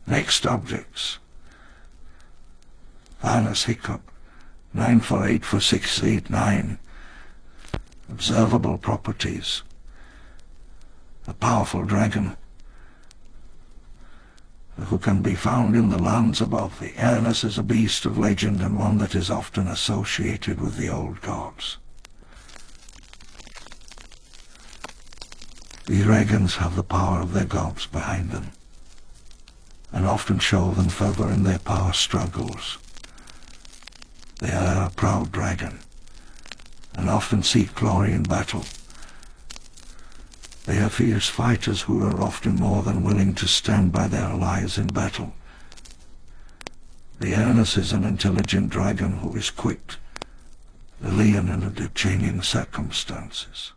Next objects. Thylas Hiccup, 9484689. Observable properties. A powerful dragon who can be found in the lands above. The Aenus is a beast of legend and one that is often associated with the old gods. These dragons have the power of their gods behind them, and often show them further in their power struggles. They are a proud dragon, and often seek glory in battle. They are fierce fighters who are often more than willing to stand by their allies in battle. The Aenus is an intelligent dragon who is quick, the lion in the changing circumstances.